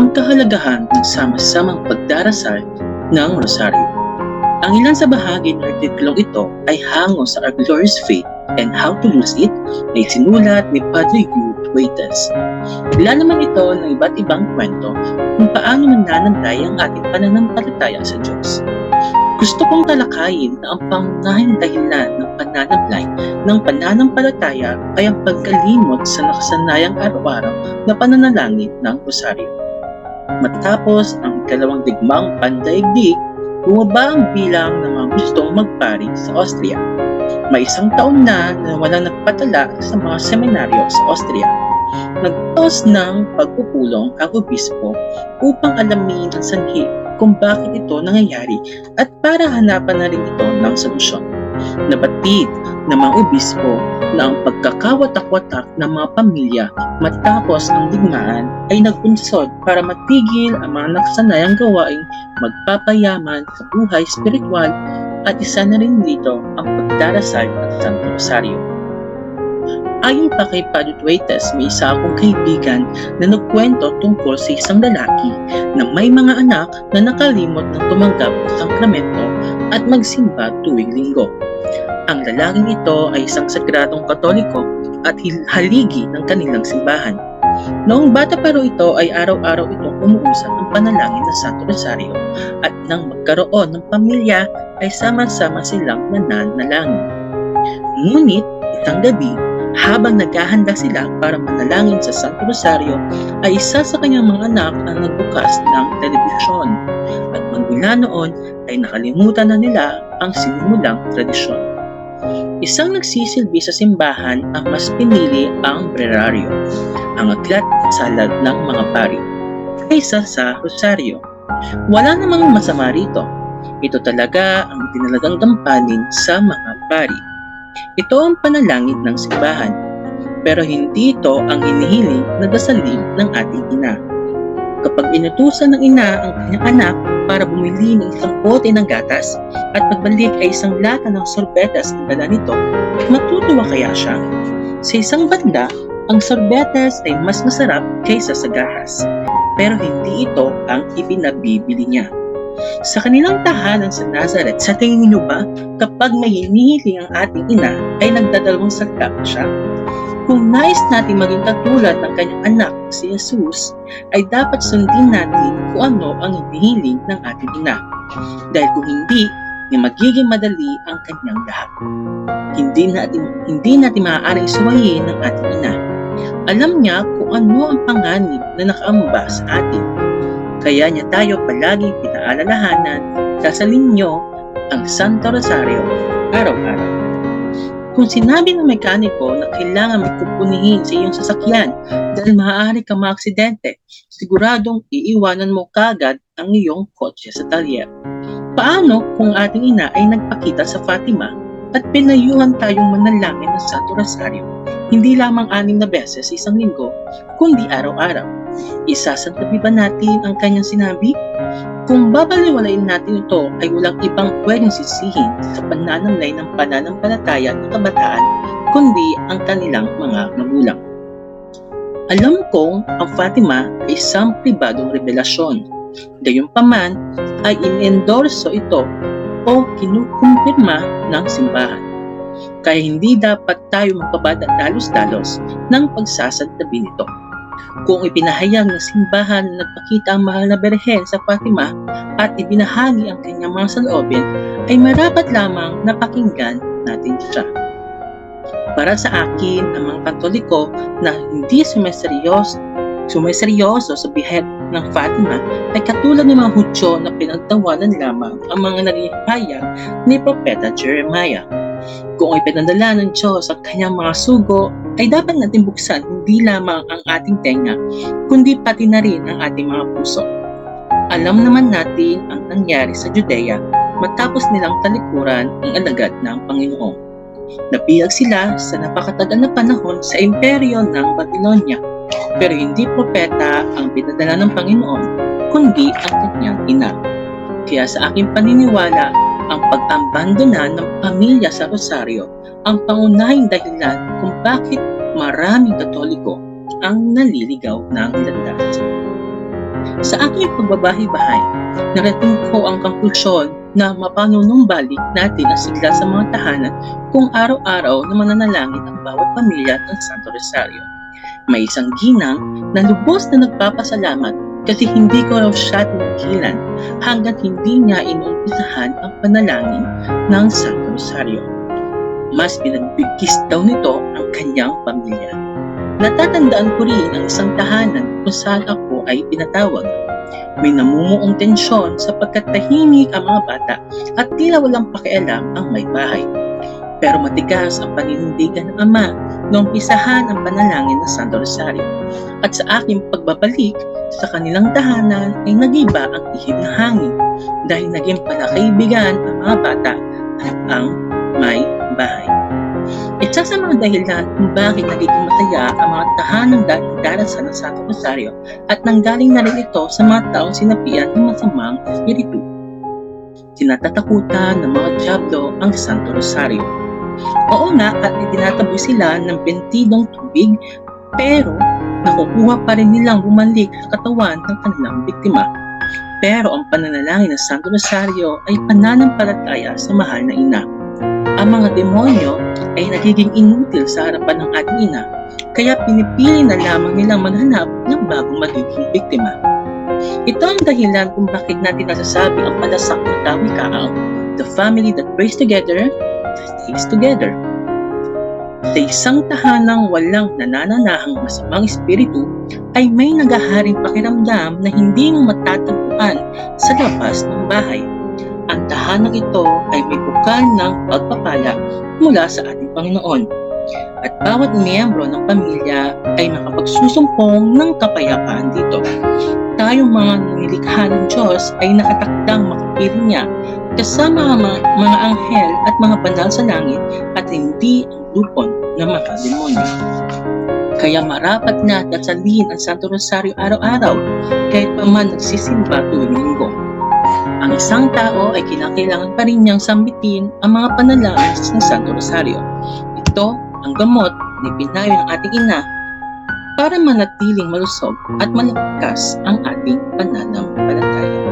ang kahalagahan ng sama-samang pagdarasal ng rosaryo. Ang ilan sa bahagi ng artiklong ito ay hango sa Our Glorious Faith and How to Lose It na isinulat ni Padre Hugh Waiters. Bigla naman ito ng iba't ibang kwento kung paano mananamlay ang ating pananampalataya sa Diyos. Gusto kong talakayin na ang pangunahing dahilan ng pananamlay ng pananampalataya ay ang pagkalimot sa nakasanayang araw-araw na pananalangin ng rosaryo. Matapos ang ikalawang digmaang pandaigdig, bumaba ang bilang ng mga gustong magpari sa Austria. May isang taon na walang nagpatala sa mga seminaryo sa Austria. Nagtaos ng pagpupulong ang obispo upang alamin ang sanhi kung bakit ito nangyayari at para hanapan na rin ito ng solusyon. Nabatid ng mga obispo na ang pagkakawatak-watak ng mga pamilya matapos ang digmaan ay nagpunsod para matigil ang mga nakasanayang gawaing magpapayaman sa buhay spiritual at isa na rin dito ang pagdarasal ng Santo Rosario. Ayon pa kay Padre Duetes, may isa akong kaibigan na nagkwento tungkol sa isang lalaki na may mga anak na nakalimot ng tumanggap ng sakramento at magsimba tuwing linggo. Ang lalaking ito ay isang sagradong Katoliko at haligi ng kanilang simbahan. Noong bata pa raw ito ay araw-araw itong umuusap ng panalangin ng Santo Rosario at nang magkaroon ng pamilya ay sama-sama silang nananalangin. Ngunit isang gabi, habang naghahanda sila para manalangin sa Santo Rosario, ay isa sa kanyang mga anak ang nagbukas ng telebisyon at magmula noon ay nakalimutan na nila ang sinimulang tradisyon. Isang nagsisilbi sa simbahan ang mas pinili ang breraryo, ang aklat at salad ng mga pari, kaysa sa rosaryo. Wala namang masama rito. Ito talaga ang tinalagang gampanin sa mga pari. Ito ang panalangin ng simbahan, pero hindi ito ang hinihiling na dasalin ng ating ina. Kapag inutusan ng ina ang kanyang anak para bumili ng isang bote ng gatas at pagbalik ay isang lata ng sorbetes ang dala nito, matutuwa kaya siya? Sa isang banda, ang sorbetes ay mas masarap kaysa sa gahas, pero hindi ito ang ipinabibili niya. Sa kanilang tahanan sa Nazareth, sa tingin niyo ba kapag may hinihiling ang ating ina ay nagdadalawang salita pa siya? Kung nais natin maging katulad ng kanyang anak si Jesus, ay dapat sundin natin kung ano ang hinihiling ng ating ina. Dahil kung hindi, magiging madali ang kanyang lahat. Hindi natin maaaring suwayin ng ating ina. Alam niya kung ano ang panganib na nakaamba sa atin. Kaya niya tayo palagi pinaalalahanan, dasalin niyo ang Santo Rosario araw-araw. Kung sinabi ng mekaniko na kailangan may kupunihin sa iyong sasakyan dahil maaari kang maaksidente, siguradong iiwanan mo kagad ang iyong kotse sa talyer. Paano kung ating ina ay nagpakita sa Fatima at pinayuhan tayong manalangin ng Santo Rosario, hindi lamang 6 na beses sa isang linggo, kundi araw-araw? Isasantabi ba natin ang kanyang sinabi? Kung babaliwalain natin ito, ay walang ibang pwedeng sisihin sa pananamlay ng pananampalataya ng kabataan, kundi ang kanilang mga magulang. Alam kong ang Fatima ay isang pribadong revelasyon. Gayunpaman ay in-endorso ito o kinukumpirma ng simbahan. Kaya hindi dapat tayo magpabadalos-dalos ng pagsasantabi nito. Kung ipinahayag ng simbahan na nagpakita ang mahal na Berhen sa Fatima at ibinahagi ang kanyang mga saloobin, ay marapat lamang na pakinggan natin siya. Para sa akin, ang mga Katoliko na hindi sumeseryoso sa bihag ng Fatima ay katulad ng mga Hudyo na pinagtawanan lamang ang mga naging pahayag ni Propeta Jeremiah. Kung ipinadala ng Diyos ang kanyang mga sugo, ay dapat natin buksan hindi lamang ang ating tenga, kundi pati na rin ang ating mga puso. Alam naman natin ang nangyari sa Judea matapos nilang talikuran ang alagad ng Panginoon. Napiyag sila sa napakatagal na panahon sa imperyo ng Babylonia, pero hindi propeta ang pinadala ng Panginoon, kundi ang kanyang ina. Kaya sa aking paniniwala, ang pag-abandona ng pamilya sa Rosario ang pangunahing dahilan kung bakit maraming Katoliko ang naliligaw ng landas. Sa aking pagbabahay-bahay, narating ko ang konklusyon na mapanunumbalik natin ang sigla sa mga tahanan kung araw-araw na mananalangin ang bawat pamilya ng Santo Rosario. May isang ginang na lubos na nagpapasalamat kasi hindi ko raw siya tinigilan hanggang hindi niya inumpisahan ang panalangin ng Santo Rosario. Mas pinagbigkis daw nito ang kanyang pamilya. Natatandaan ko rin ang isang tahanan kung saan ako ay pinatawag. May namumuong tensyon sapagkat tahimik ang mga bata at tila walang pakialam ang may bahay. Pero matigas ang paninindigan ng ama nung umpisahan ang panalangin ng Santo Rosario. At sa aking pagbabalik sa kanilang tahanan ay nagiba ang ihip na hangin dahil naging palakaibigan ang mga bata at ang may bahay. Isa sa mga dahilan kung bakit nagiging masaya ang mga tahanang darasal ng Santo Rosario at nanggaling na rin ito sa mga taong sinapian ng masamang espiritu. Tinatatakutan ng mga dyablo ang Santo Rosario. Oo nga at itinataboy sila ng bentidong tubig pero nakukuha pa rin nilang bumalik sa katawan ng kanilang biktima. Pero ang pananalangin ng Santo Rosario ay pananampalataya sa mahal na ina. Ang mga demonyo ay nagiging inutil sa harapan ng ating ina, kaya pinipili na lamang nilang maghanap ng bagong magiging biktima. Ito ang dahilan kung bakit natin nasasabi ang palasak ng tawikaang, "The family that prays together, stays together." Sa isang tahanang walang nanananahang masamang espiritu, ay may nagaharing pakiramdam na hindi mo matatagpuan sa labas ng bahay. Ang tahanang ito ay may bukal ng pagpapala mula sa ating Panginoon. At bawat miyembro ng pamilya ay makapagsusumpong ng kapayapaan dito. Tayong mga nilikha ng Diyos ay nakatakdang makapiling niya kasama ang mga anghel at mga banal sa langit at hindi ang lupon ng mga demonyo. Kaya marapat na dasalin ang Santo Rosario araw-araw kahit pa man nagsisimba tuwing linggo. Ang isang tao ay kinakailangan pa rin niyang sambitin ang mga panalangin ng Santo Rosario. Ito ang gamot na ipinayo ng ating ina para manatiling malusog at malakas ang ating pananampalataya.